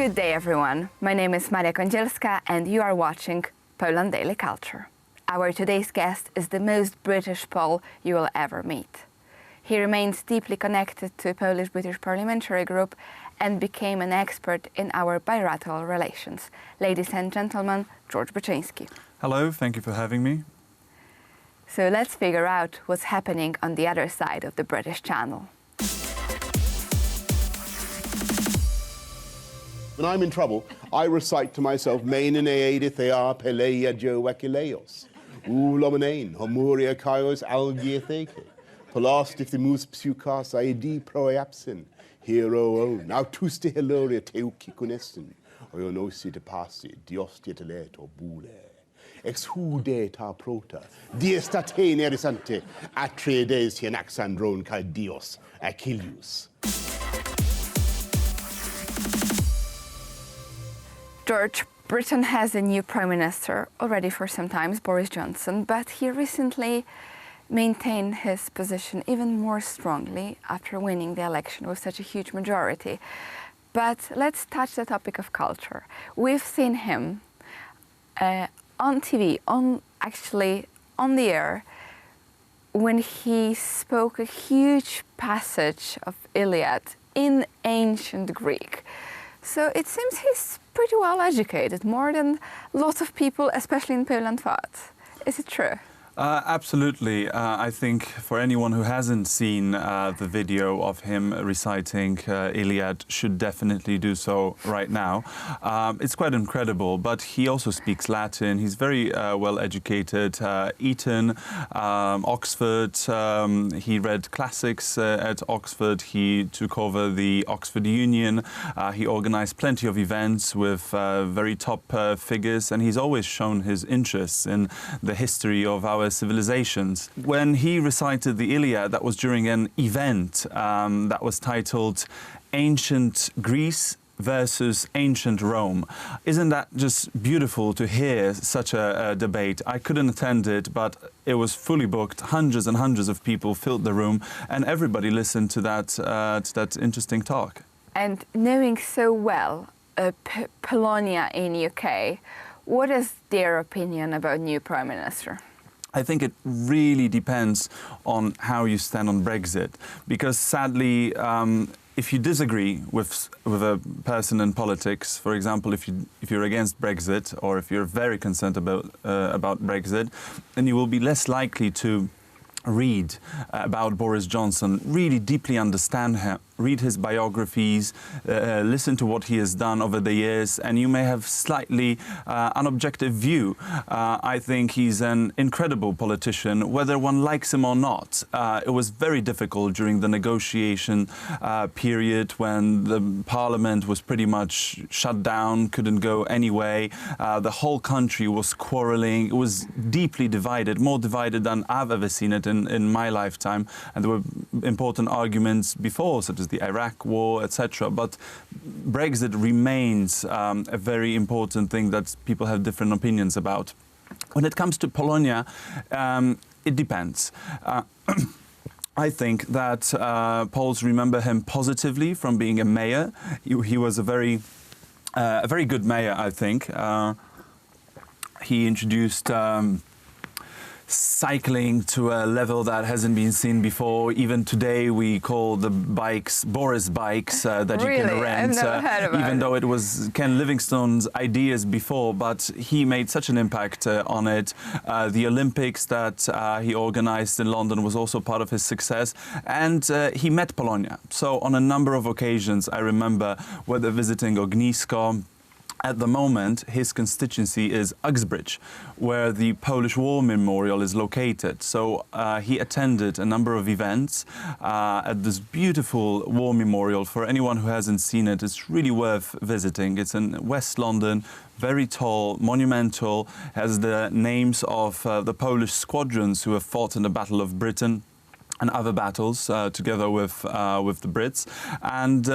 Good day, everyone. My name is Kądzielska, and you are watching Poland Daily Culture. Our today's guest is the most British Pole you will ever meet. He remains deeply connected to Polish-British parliamentary group and became an expert in our bilateral relations. Ladies and gentlemen, George Byczyński. Hello, thank you for having me. So let's figure out what's happening on the other side of the British Channel. When I'm in trouble, I recite to myself, Main Thea Pelea Joe Wakileos, Ulomanein, Homuria Kaios Algiatheke, Palast if the moose psukas ID proapsin, hero o, now tuste hiloria teuki kunestin, or your nosi de passi, diostietelet or bule. Ex hude ta prota, diestate nerisante, atre des hienaxandron kai dios, Achilles. George, Britain has a new Prime Minister already for some time, Boris Johnson, but he recently maintained his position even more strongly after winning the election with such a huge majority. But let's touch the topic of culture. We've seen him on TV, on the air, when he spoke a huge passage of Iliad in ancient Greek. So it seems he's pretty well educated, more than lots of people, especially in Poland, thought. Is it true? Absolutely. I think for anyone who hasn't seen the video of him reciting Iliad should definitely do so right now. It's quite incredible, but he also speaks Latin. He's very well educated. Eton, Oxford. He read classics at Oxford. He took over the Oxford Union. He organized plenty of events with very top figures, and he's always shown his interests in the history of our civilizations. When he recited the Iliad, that was during an event that was titled Ancient Greece versus Ancient Rome. Isn't that just beautiful to hear such a debate? I couldn't attend it, but it was fully booked. Hundreds and hundreds of people filled the room, and everybody listened to that interesting talk. And knowing so well Polonia in UK, what is their opinion about new Prime Minister? I think it really depends on how you stand on Brexit, because sadly, if you disagree with a person in politics, for example, if you're against Brexit or if you're very concerned about Brexit, then you will be less likely to read about Boris Johnson, really deeply understand him, read his biographies, listen to what he has done over the years, and you may have slightly unobjective view. I think he's an incredible politician, whether one likes him or not. It was very difficult during the negotiation period when the parliament was pretty much shut down, couldn't go anyway. The whole country was quarreling. It was deeply divided, more divided than I've ever seen it in my lifetime. And there were important arguments before, such as the Iraq War, etc. But Brexit remains a very important thing that people have different opinions about. When it comes to Polonia, it depends. I think that Poles remember him positively from being a mayor. He was a very good mayor, I think. He introduced cycling to a level that hasn't been seen before. Even today we call the bikes Boris bikes that really? You can rent, I've never heard about even it. though it was Ken Livingstone's ideas before, but he made such an impact on it. The Olympics that he organized in London was also part of his success, and he met Polonia. So on a number of occasions, I remember whether visiting Ognisko. At the moment, his constituency is Uxbridge, where the Polish War Memorial is located. So he attended a number of events at this beautiful war memorial. For anyone who hasn't seen it, it's really worth visiting. It's in West London, very tall, monumental, has the names of the Polish squadrons who have fought in the Battle of Britain and other battles together with the Brits, and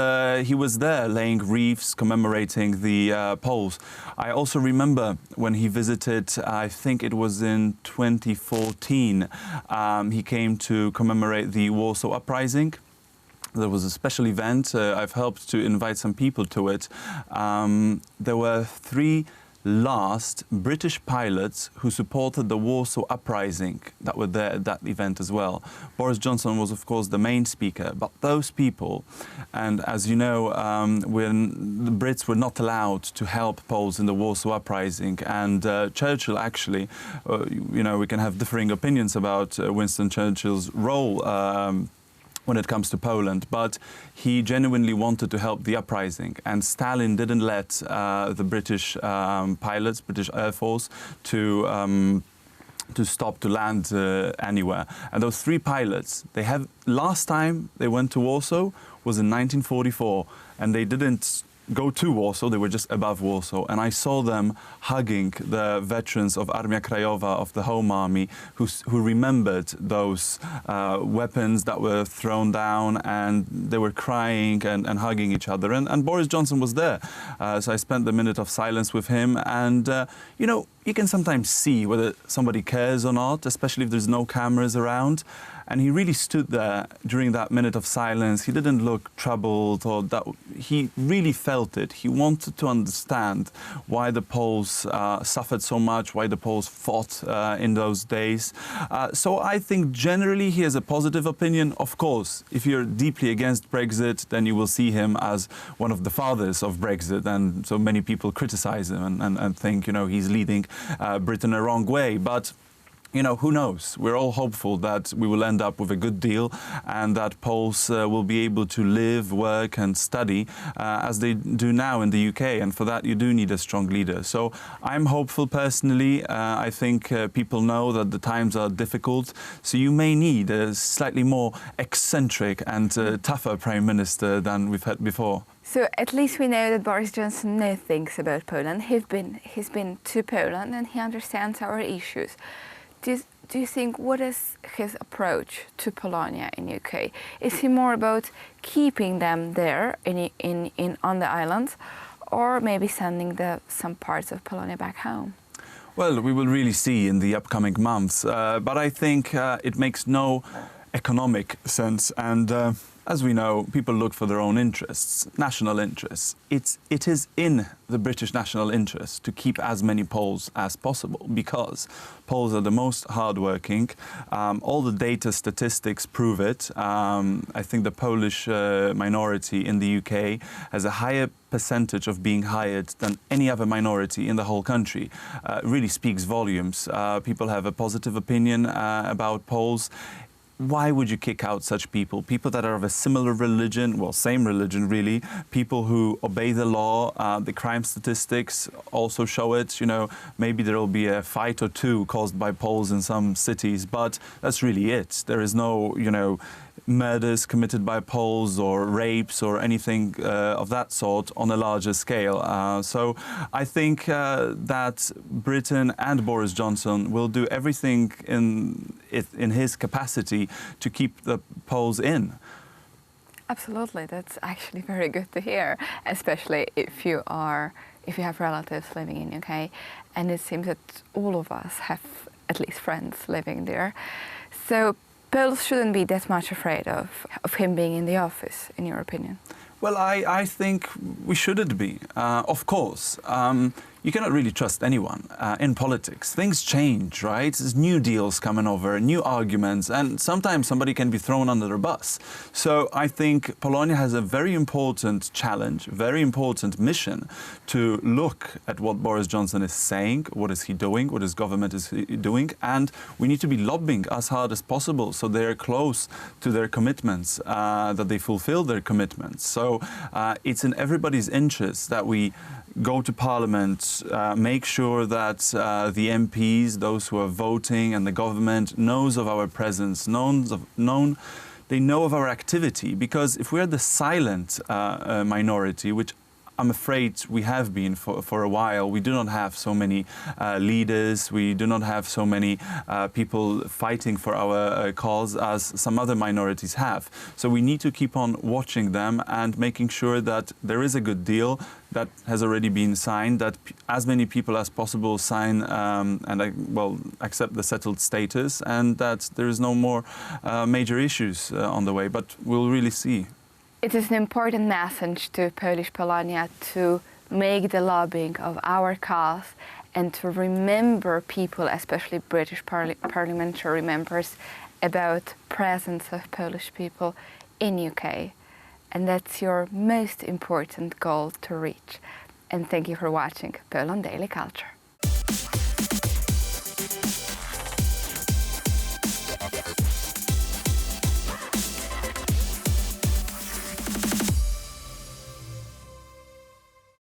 he was there laying wreaths commemorating the Poles. I also remember when he visited, I think it was in 2014, he came to commemorate the Warsaw Uprising. There was a special event. I've helped to invite some people to it. There were 3 last British pilots who supported the Warsaw Uprising that were there at that event as well. Boris Johnson was, of course, the main speaker, but those people, and as you know, when the Brits were not allowed to help Poles in the Warsaw Uprising, and Churchill actually, you know, we can have differing opinions about Winston Churchill's role when it comes to Poland, but he genuinely wanted to help the uprising, and Stalin didn't let the British pilots, British Air Force, to stop to land anywhere. And those 3 pilots, last time they went to Warsaw was in 1944, and they didn't go to Warsaw, they were just above Warsaw, and I saw them hugging the veterans of Armia Krajowa, of the Home Army, who remembered those weapons that were thrown down, and they were crying and hugging each other. And Boris Johnson was there, so I spent the minute of silence with him, and you know, you can sometimes see whether somebody cares or not, especially if there's no cameras around. And he really stood there during that minute of silence. He didn't look troubled, or that he really felt it. He wanted to understand why the Poles suffered so much, why the Poles fought in those days. So I think generally he has a positive opinion. Of course, if you're deeply against Brexit, then you will see him as one of the fathers of Brexit. And so many people criticize him and think, you know, he's leading Britain a wrong way. But you know, who knows? We're all hopeful that we will end up with a good deal, and that Poles will be able to live, work and study as they do now in the UK. And for that, you do need a strong leader. So I'm hopeful personally. I think people know that the times are difficult. So you may need a slightly more eccentric and tougher Prime Minister than we've had before. So at least we know that Boris Johnson knows things about Poland. He's been to Poland and he understands our issues. Do you think, what is his approach to Polonia in UK? Is he more about keeping them there on the islands, or maybe sending some parts of Polonia back home? Well, we will really see in the upcoming months, but I think it makes no economic sense, and as we know, people look for their own interests, national interests. It is in the British national interest to keep as many Poles as possible, because Poles are the most hardworking. All the data statistics prove it. I think the Polish minority in the UK has a higher percentage of being hired than any other minority in the whole country. Really speaks volumes. People have a positive opinion about Poles. Why would you kick out such people? People that are of a similar religion, well, same religion really, people who obey the law. The crime statistics also show it. You know, maybe there will be a fight or 2 caused by Poles in some cities, but that's really it. There is no, you know, murders committed by Poles or rapes or anything of that sort on a larger scale. So I think that Britain and Boris Johnson will do everything in his capacity to keep the Poles in. Absolutely, that's actually very good to hear, especially if you have relatives living in UK, and it seems that all of us have at least friends living there. So Poles shouldn't be that much afraid of him being in the office, in your opinion? Well, I think we shouldn't be. Of course, you cannot really trust anyone in politics. Things change, right? There's new deals coming over, new arguments, and sometimes somebody can be thrown under the bus. So I think Polonia has a very important challenge, very important mission to look at what Boris Johnson is saying, what is he doing, what his government is doing, and we need to be lobbying as hard as possible so they're close to their commitments, that they fulfill their commitments. So it's in everybody's interest that we go to Parliament, make sure that the MPs, those who are voting, and the government knows of our presence, they know of our activity. Because if we are the silent minority, which I'm afraid we have been for a while, we do not have so many leaders, we do not have so many people fighting for our cause as some other minorities have. So we need to keep on watching them and making sure that there is a good deal that has already been signed, that as many people as possible sign and accept the settled status, and that there is no more major issues on the way. But we'll really see. It is an important message to Polish Polonia to make the lobbying of our cause and to remember people, especially British parliamentary members, about presence of Polish people in UK. And that's your most important goal to reach. And thank you for watching Poland Daily Culture.